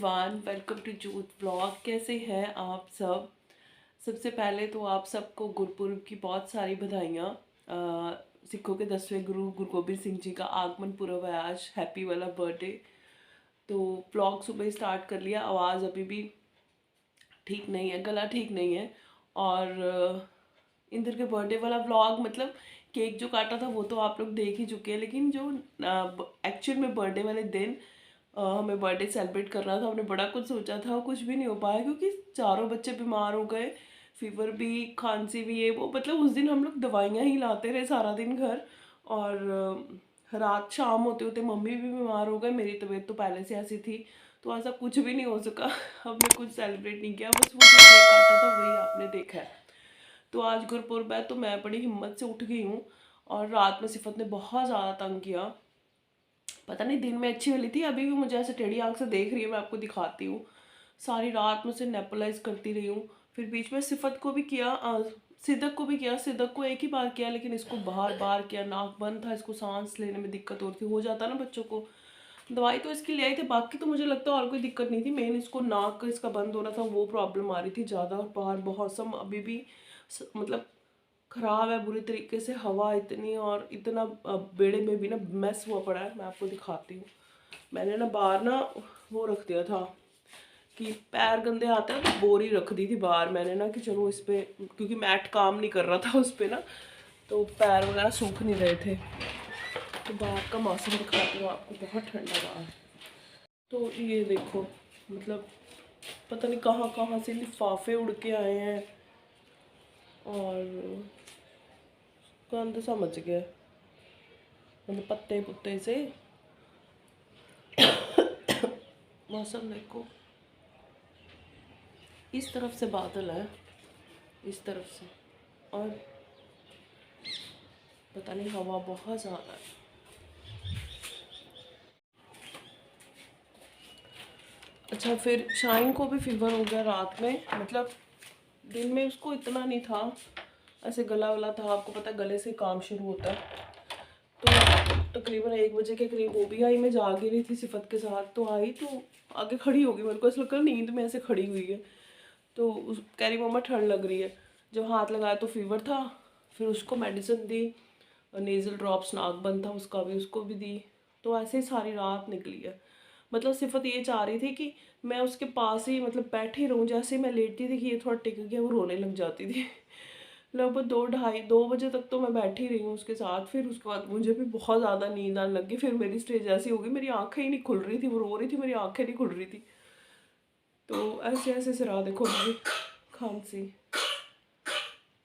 Everyone, welcome to jute blog. कैसे हैं आप सब? सबसे पहले तो आप सबको गुरपुरब की बहुत सारी बधाइयाँ। सिखों के 10वें गुरु गुरु गोबिंद सिंह जी का आगमन पुरब है आज। हैप्पी वाला बर्थडे। तो ब्लॉग सुबह स्टार्ट कर लिया। आवाज़ अभी भी ठीक नहीं है, गला ठीक नहीं है। और इंदर के बर्थडे वाला व्लॉग, मतलब केक जो काटा था वो तो आप लोग देख ही चुके हैं, लेकिन जो एक्चुअल में बर्थडे वाले दिन हमें बर्थडे सेलिब्रेट करना था, हमने बड़ा कुछ सोचा था, कुछ भी नहीं हो पाया क्योंकि चारों बच्चे बीमार हो गए। फीवर भी, खांसी भी, ये वो, मतलब उस दिन हम लोग दवाइयाँ ही लाते रहे सारा दिन घर। और रात शाम होते होते मम्मी भी बीमार हो गए। मेरी तबीयत तो पहले से ऐसी थी, तो ऐसा कुछ भी नहीं हो सका। हमने कुछ सेलिब्रेट नहीं किया, बस वो जो केक काटा था वही आपने देखा है। तो आज गुरपुरब है तो मैं बड़ी हिम्मत से उठ गई हूँ। और रात में सिफत ने बहुत ज़्यादा तंग किया। पता नहीं, दिन में अच्छी वाली थी, अभी भी मुझे ऐसे टेढ़ी आंख से देख रही है। मैं आपको दिखाती हूँ। सारी रात में उसे नेपोलाइज करती रही हूँ। फिर बीच में सिफत को भी किया, सिदक को भी किया। सिदक को एक ही बार किया, लेकिन इसको बार बार किया। नाक बंद था, इसको सांस लेने में दिक्कत होती हो जाता ना बच्चों को। दवाई तो इसकी ले आई थी, बाकी तो मुझे लगता है और कोई दिक्कत नहीं थी। मेन इसको नाक इसका बंद हो रहा था, वो प्रॉब्लम आ रही थी ज़्यादा। और बाहर मौसम अभी भी मतलब ख़राब है बुरी तरीके से। हवा इतनी, और इतना बेड़े में भी ना मैस हुआ पड़ा है। मैं आपको दिखाती हूँ। मैंने ना बाहर ना वो रख दिया था कि पैर गंदे आते हैं, तो बोरी रख दी थी बाहर मैंने ना, कि चलो इस पर, क्योंकि मैट काम नहीं कर रहा था उस पर ना, तो पैर वगैरह सूख नहीं रहे थे। तो बाहर का मौसम दिखाती हूँ आपको, बहुत ठंडा बाहर। तो ये देखो, मतलब पता नहीं कहाँ कहाँ से लिफाफे उड़ के आए हैं, और गंद सा मच गया, मतलब पत्ते पुत्ते से। मौसम देखो, इस तरफ से बादल है, इस तरफ से, और पता नहीं हवा बहुत ज़्यादा है। अच्छा, फिर शाइन को भी फीवर हो गया रात में। मतलब दिन में उसको इतना नहीं था, ऐसे गला वाला था, आपको पता है गले से काम शुरू होता है। तो तकरीबन 1 बजे के करीब वो भी आई। मैं जाग ही रही थी सिफत के साथ, तो आई तो आगे खड़ी होगी। मेरे को ऐसा लगा नींद में ऐसे खड़ी हुई है। तो उस कह रही मम्मा ठंड लग रही है। जब हाथ लगाया तो फीवर था। फिर उसको मेडिसिन दी, नेज़ल ड्रॉप्स, नाक बंद था उसका भी, उसको भी दी। तो ऐसे ही सारी रात निकली है। मतलब सिफत ये चाह रही थी कि मैं उसके पास ही मतलब बैठी रहूँ। जैसे ही मैं लेटती थी कि ये थोड़ा टिक गया, वो रोने लग जाती थी। लगभग 2 ढाई 2 बजे तक तो मैं बैठी रही हूँ उसके साथ। फिर उसके बाद मुझे भी बहुत ज़्यादा नींद आने लगी। फिर मेरी स्टेज ऐसी हो गई, मेरी आंखें ही नहीं खुल रही थी। वो रो रही थी, मेरी आंखें नहीं खुल रही थी। तो ऐसे ऐसे से रहा, देखो अभी खांसी।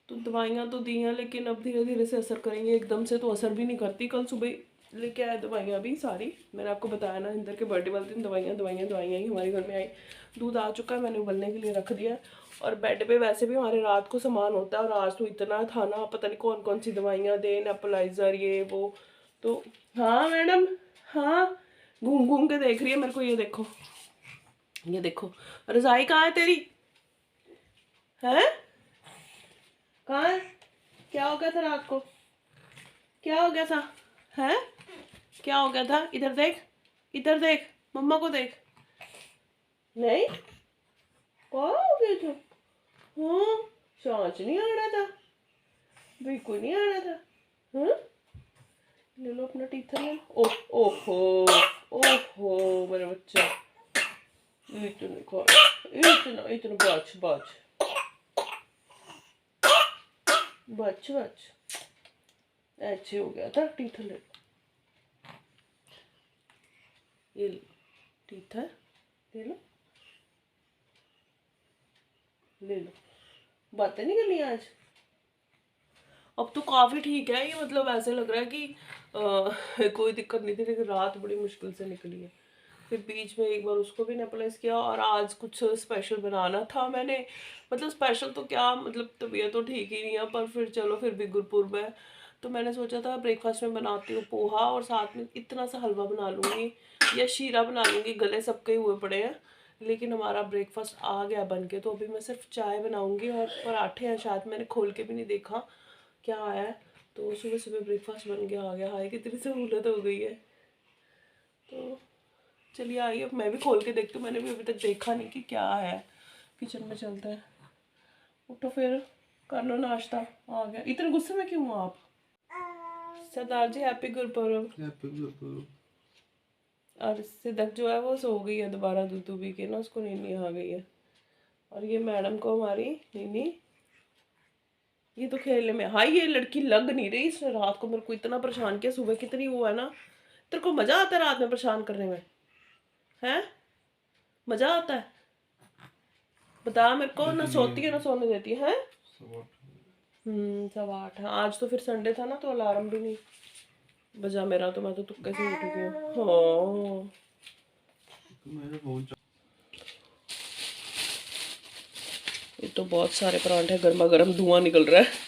तो दवाइयाँ तो दी हैं, लेकिन अब धीरे धीरे से असर करेंगे। एकदम से तो असर भी नहीं करती। कल सुबह लेके आए दवाइयाँ भी सारी। मैंने आपको बताया ना, इंदर के बर्थडे वाले दिन दवाइयाँ दवाइयाँ दवाइयाँ ही हमारे घर में आई। दूध आ चुका है, मैंने उबलने के लिए रख दिया। और बेड पे वैसे भी हमारे रात को सामान होता है, और आज तो इतना था ना, पता नहीं कौन कौन सी दवाइयाँ दे, नेपुलाइजर, ये वो। तो हाँ मैडम, हाँ, घूम घूम के देख रही है मेरे को। ये देखो, ये देखो, रजाई कहाँ है तेरी? है कहाँ है? क्या हो गया था रात को? क्या हो गया था? है क्या हो गया था? इधर देख, इधर देख, मम्मा को देख। नहीं, क्या हो गया था? हाँ, सांस नहीं आ रहा था, बिल्कुल नहीं आ रहा था। हाँ, ले लो अपना टीथर, ले लो। ओह ओहो, ओहो मेरा बच्चा, इतना खा, इतना इतना, बच बच बच बच, ऐसे हो गया था। टीथर ले लो, ये लो टीथर, ले लो, ले लो। बातें नहीं करनी आज? अब तो काफ़ी ठीक है ये। मतलब ऐसे लग रहा है कि कोई दिक्कत नहीं थी, लेकिन रात बड़ी मुश्किल से निकली है। फिर बीच में एक बार उसको भी नेपलाइज किया। और आज कुछ स्पेशल बनाना था मैंने। मतलब स्पेशल तो क्या, मतलब तबीयत तो ठीक ही नहीं है, पर फिर चलो, फिर भी गुरपुरब है तो मैंने सोचा था ब्रेकफास्ट में बनाती हूँ पोहा, और साथ में इतना सा हलवा बना लूँगी या शीरा बना लूँगी। गले सबके हुए पड़े हैं, लेकिन हमारा ब्रेकफास्ट आ गया बन के। तो अभी मैं सिर्फ चाय बनाऊँगी, और पराठे हैं शायद, मैंने खोल के भी नहीं देखा क्या आया है। तो सुबह सुबह ब्रेकफास्ट बन गया, आ गया। हाय कितनी सहूलत हो गई है। तो चलिए आइए, अब मैं भी खोल के देखती हूँ, मैंने भी अभी तक देखा नहीं कि क्या है। किचन में चलते हैं। उठो फिर, कर लो नाश्ता। आ गया। इतने गुस्से में क्यों हो आप? सरदार जी हैप्पी गुरपुरब। हैप्पी गुरपुरब। और सिदक जो है वो सो गई है दोबारा दूध पी के ना, उसको नींद आ गई है। और ये मैडम को हमारी नीनी, ये तो खेलने में। हाँ, ये लड़की लग नहीं रही, इसने रात को मेरे को इतना परेशान किया। सुबह कितनी वो है ना, तेरे को मजा आता है रात में परेशान करने में? हैं, मजा आता है? बता मेरे को। ना सोती है ना सोने देती है। 8:15। आज तो फिर संडे था ना, तो अलार्म भी नहीं बजा मेरा, तो मैं तो तुक्के से उठ गई हूँ। ये तो बहुत सारे परांठे, गर्मा गर्म धुआं निकल रहा है।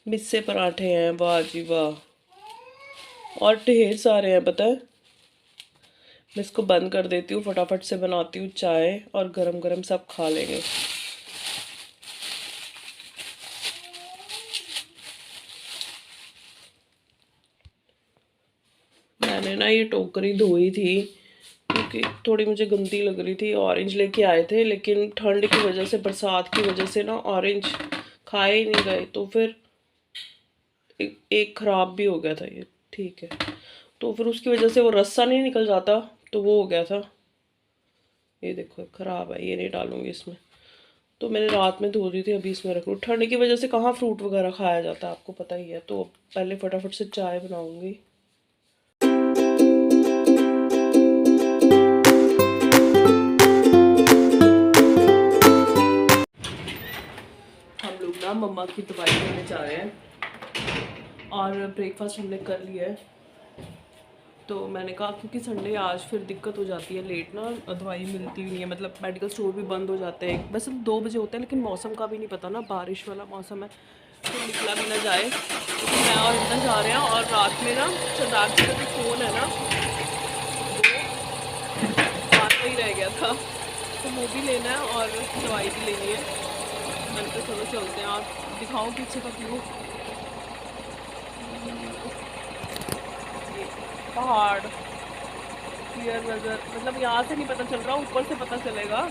मिस्से पराठे हैं, वाह जी वाह। और ढेर सारे हैं, पता है। मैं इसको बंद कर देती हूँ, फटाफट से बनाती हूँ चाय, और गरम गरम सब खा लेंगे। मैंने ना ये टोकरी धोई थी क्योंकि थोड़ी मुझे गंदी लग रही थी। ऑरेंज लेके आए थे, लेकिन ठंड की वजह से, बरसात की वजह से ना ऑरेंज खाए ही नहीं गए, तो फिर एक ख़राब भी हो गया था ये। ठीक है, तो फिर उसकी वजह से वो रस्सा नहीं निकल जाता, तो वो हो गया था। ये देखो ख़राब है, ये नहीं डालूंगी इसमें। तो मैंने रात में धो दी थी, अभी इसमें रख लूँ। ठंड की वजह से कहाँ फ्रूट वगैरह खाया जाता है, आपको पता ही है। तो पहले फटाफट से चाय बनाऊंगी। हम लोग ना मम्मा की दवाई लेने जा रहे हैं, और ब्रेकफास्ट हमने कर लिया है। तो मैंने कहा क्योंकि संडे आज फिर दिक्कत हो जाती है, लेट ना दवाई मिलती भी नहीं है, मतलब मेडिकल स्टोर भी बंद हो जाते हैं। वैसे 2 बजे होते हैं, लेकिन मौसम का भी नहीं पता ना, बारिश वाला मौसम है, तो निकला भी ना जाए। तो मैं और इतना जा रहे हैं। और रात में ना सरदार जी का जो फ़ोन है ना, वो हाथ में ही रह गया था, तो वो भी लेना है और दवाई भी लेनी है। मैंने तो चलो चलते हैं। आप दिखाओ पीछे का व्यू। पहाड़, क्लियर नज़र, मतलब यहाँ से नहीं पता चल रहा, ऊपर से पता चलेगा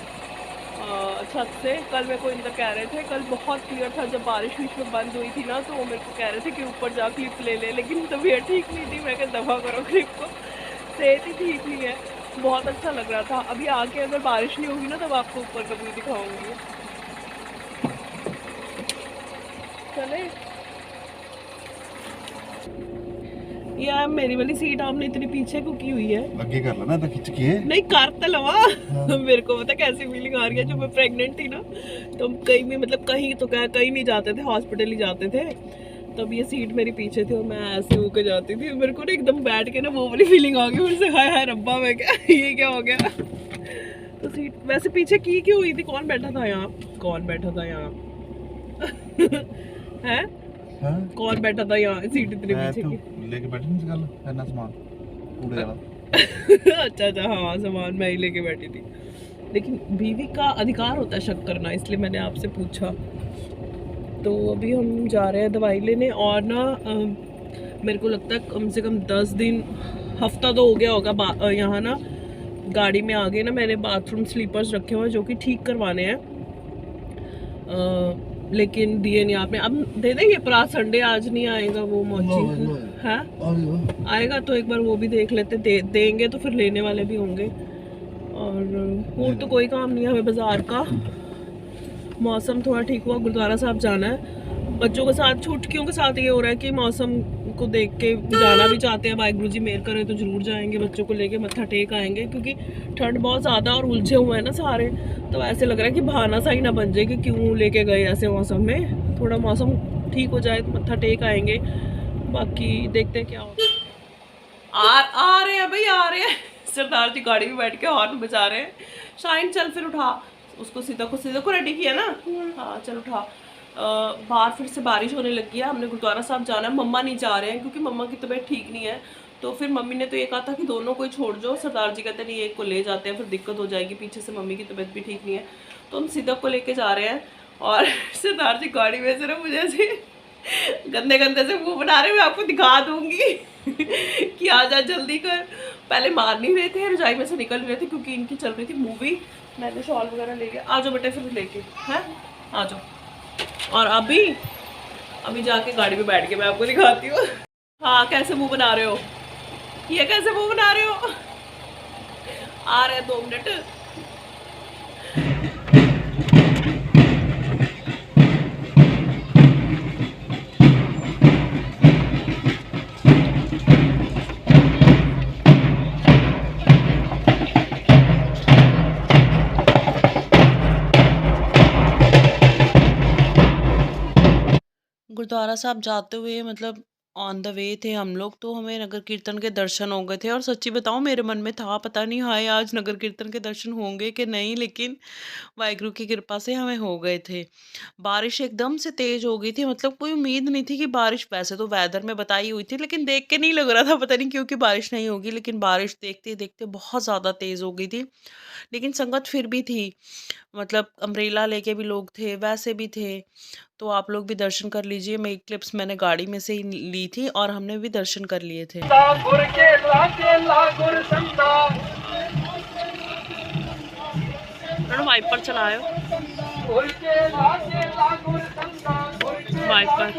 छत से। कल मेरे को इनका कह रहे थे, कल बहुत क्लियर था, जब बारिश बीच में बंद हुई थी ना, तो वो मेरे को कह रहे थे कि ऊपर जा क्लिप ले ले, लेकिन तबीयत ठीक नहीं थी। मैं क्या दफा करो क्लिप को, सेहत ही ठीक नहीं है। बहुत अच्छा लग रहा था। अभी आके अगर बारिश नहीं होगी ना, तब आपको ऊपर का व्यू दिखाऊंगी। चले यार, मेरी वाली सीट आपने इतनी पीछे को की हुई है। आगे कर लेना, तो खिंच के नहीं कर तो लवा। मेरे को पता कैसी फीलिंग आ रही है, जब मैं प्रेग्नेंट थी ना, तो हम कहीं भी, मतलब कहीं तो कहीं नहीं जाते थे, हॉस्पिटल ही जाते थे, तब ये सीट मेरी पीछे थी और मैं ऐसे होकर जाती थी। मेरे को ना एकदम बैठ के ना वो वाली फीलिंग आ गई फिर से, हाय हाय रब्बा, मैं क्या ये क्या हो गया। तो सीट वैसे पीछे की क्यों हुई थी? कौन बैठा था यहाँ? कौन बैठा था यहाँ? है कौन बैठा था यहाँ सीट इतने पीछे की? लेके बैठी नहीं कल इतना सामान कूड़े वाला। अच्छा अच्छा, हाँ सामान मैं ही लेके बैठी थी, लेकिन बीवी का अधिकार होता है शक करना, इसलिए मैंने आपसे पूछा। तो अभी हम जा रहे हैं दवाई लेने, और ना मेरे को लगता है कम से कम 10 दिन, हफ्ता तो हो गया होगा यहाँ ना गाड़ी में आगे ना मैंने बाथरूम स्लीपर्स रखे हुए हैं, जो कि ठीक करवाने हैं, लेकिन दिए नहीं आपने। अब दे देंगे पर संडे आज नहीं आएगा वो मौची है, आएगा तो एक बार वो भी देख लेते, देंगे तो फिर लेने वाले भी होंगे। और तो कोई काम नहीं है हमें बाजार का। मौसम थोड़ा ठीक हुआ, गुरुद्वारा साहब जाना है बच्चों के साथ। छुट्टियों के साथ ये हो रहा है कि मौसम को देख के जाना भी चाहते हैं, वाहिगुरु जी मेहर करें तो जरूर जाएंगे, बच्चों को लेके मत्था टेक आएंगे, क्योंकि ठंड बहुत ज़्यादा और उलझे हुए हैं ना सारे, तो ऐसे लग रहा है कि बहाना सा ही ना बन जाए कि क्यों लेके गए ऐसे मौसम में। थोड़ा मौसम ठीक हो जाए तो मत्था टेक आएंगे, बाकी देखते हैं क्या होता है। आ रहे हैं भाई, आ रहे हैं। सरदार जी गाड़ी में बैठ के हॉर्न बजा रहे हैं। शाइन चल फिर उठा उसको, सीधा को रेडी किया ना, हाँ चल उठा। बाहर फिर से बारिश होने लगी है, हमने गुरुद्वारा साहब जाना है, मम्मा नहीं जा रहे हैं क्योंकि मम्मा की तबीयत ठीक नहीं है। तो फिर मम्मी ने तो ये कहा था कि दोनों को ही छोड़ जाओ, सरदार जी कहते नहीं एक को ले जाते हैं फिर दिक्कत हो जाएगी, पीछे से मम्मी की तबीयत भी ठीक नहीं है। तो हम सिदक को लेके जा रहे हैं और सरदार जी गाड़ी में से ना मुझे ऐसे गंदे गंदे से मुंह बना रहे, मैं आपको दिखा दूंगी कि आ जा जल्दी कर। पहले मार नहीं रहे थे, रजाई में से निकल रहे थे क्योंकि इनकी चल रही थी मूवी। मैंने शॉल वगैरह ले लिया, आ जाओ बेटे फिर लेके, हैं आ जाओ। और अभी जाके गाड़ी में बैठ के मैं आपको दिखाती हूँ। हाँ कैसे मुंह बना रहे हो, ये कैसे मुंह बना रहे हो, आ रहे 2 मिनट। गुरुद्वारा साहब जाते हुए मतलब ऑन द वे थे हम लोग, तो हमें नगर कीर्तन के दर्शन हो गए थे। और सच्ची बताऊं मेरे मन में था पता नहीं हाय आज नगर कीर्तन के दर्शन होंगे कि नहीं, लेकिन वाहिगुरु की कृपा से हमें हो गए थे। बारिश एकदम से तेज हो गई थी, मतलब कोई उम्मीद नहीं थी कि बारिश, वैसे तो वेदर में बताई हुई थी लेकिन देख के नहीं लग रहा था पता नहीं क्यों कि बारिश नहीं होगी, लेकिन बारिश देखते देखते बहुत ज़्यादा तेज़ हो गई थी। लेकिन संगत फिर भी थी, मतलब अम्ब्रेला लेके भी लोग थे, वैसे भी थे। तो आप लोग भी दर्शन कर लीजिए। मैं एक क्लिप्स मैंने गाड़ी में से ही ली थी और हमने भी दर्शन कर लिए थे। वाइपर चलायो, वाइपर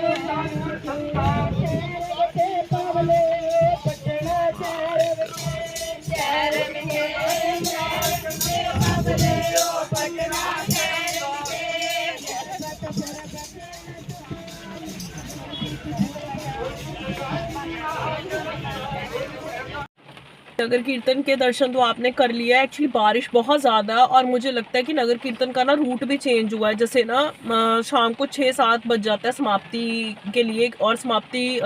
नगर कीर्तन के दर्शन तो आपने कर लिया है। एक्चुअली बारिश बहुत ज़्यादा, और मुझे लगता है कि नगर कीर्तन का ना रूट भी चेंज हुआ है। जैसे ना शाम को 6-7 बज जाता है समाप्ति के लिए, और समाप्ति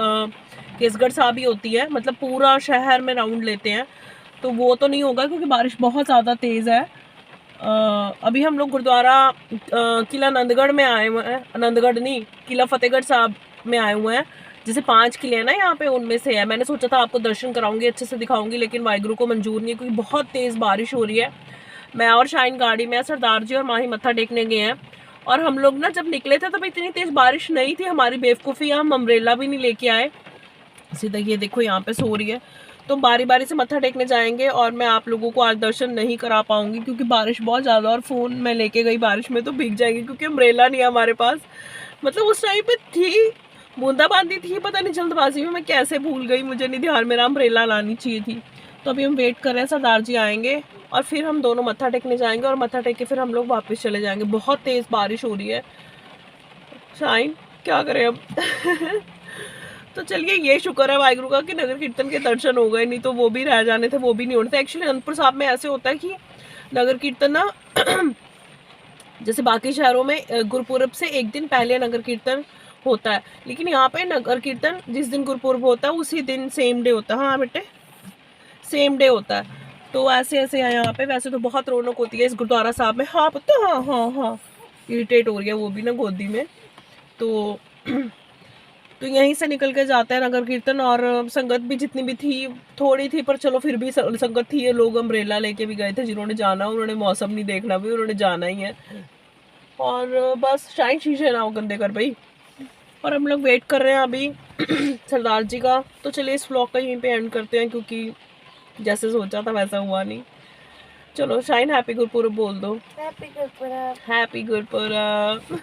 केसगढ़ साहब ही होती है, मतलब पूरा शहर में राउंड लेते हैं। तो वो तो नहीं होगा क्योंकि बारिश बहुत ज़्यादा तेज़ है। अभी हम लोग गुरुद्वारा किला नंदगढ़ में आए हुए हैं, नंदगढ़ नहीं, किला फतेहगढ़ साहब में आए हुए हैं। जैसे 5 किले हैं ना यहाँ पे, उनमें से है। मैंने सोचा था आपको दर्शन कराऊंगी, अच्छे से दिखाऊंगी, लेकिन वाहिगुरु को मंजूर नहीं है क्योंकि बहुत तेज़ बारिश हो रही है। मैं और शाइन गाड़ी में, सरदार जी और माही मत्था टेकने गए हैं। और हम लोग ना जब निकले थे तब इतनी तेज़ बारिश नहीं थी, हमारी बेवकूफ़ी, हम अम्ब्रेला भी नहीं लेके आए। सीधा ये देखो यहाँ पे सो रही है। तो बारी बारी से मत्था टेकने जाएंगे, और मैं आप लोगों को आज दर्शन नहीं करा पाऊंगी क्योंकि बारिश बहुत ज़्यादा, और फ़ोन मैं लेके गई बारिश में तो भीग जाएंगे क्योंकि अम्ब्रेला नहीं है हमारे पास। मतलब उस टाइम पे थी, बूंदाबांदी थी, पता नहीं जल्दबाजी में मैं कैसे भूल गई, मुझे नहीं ध्यान, मेरा अम्ब्रेला लानी चाहिए थी। तो अभी हम वेट कर रहे हैं, सरदार जी आएंगे और फिर हम दोनों मत्था टेकने जाएंगे, और मत्था टेक के फिर हम लोग वापस चले जाएंगे। बहुत तेज़ बारिश हो रही है। शाइन क्या करें अब तो चलिए, ये शुक्र है वाहिगुरु का कि नगर कीर्तन के दर्शन हो गए, नहीं तो वो भी रह जाने थे, वो भी नहीं होने थे। एक्चुअली अनंतपुर साहब में ऐसे होता है कि नगर कीर्तन ना जैसे बाकी शहरों में गुरुपुरब से एक दिन पहले नगर कीर्तन होता है, लेकिन यहाँ पे नगर कीर्तन जिस दिन गुरुपुरब होता है उसी दिन सेम डे होता है। हाँ बेटे, सेम डे होता है। तो ऐसे ऐसे है यहाँ पे। वैसे तो बहुत रौनक होती है इस गुरुद्वारा साहब में। हाँ पता, हाँ हाँ हाँ, इरिटेट हो रही है वो भी ना गोदी में। तो तो यहीं से निकल के जाता है नगर कीर्तन। और संगत भी जितनी भी थी, थोड़ी थी, पर चलो फिर भी संगत थी। ये लोग अम्ब्रेला लेके भी गए थे, जिन्होंने जाना, उन्होंने मौसम नहीं देखना भी, उन्होंने जाना ही है। और बस शाइन शीशे ना हो गंदे कर भाई। और हम लोग वेट कर रहे हैं अभी सरदार जी का। तो चलिए इस व्लॉग का यहीं पे एंड करते हैं क्योंकि जैसे सोचा था वैसा हुआ नहीं। चलो शाइन हैप्पी गुरपुरब बोल दो। हैप्पी गुरपुरब। हैप्पी गुरपुरब।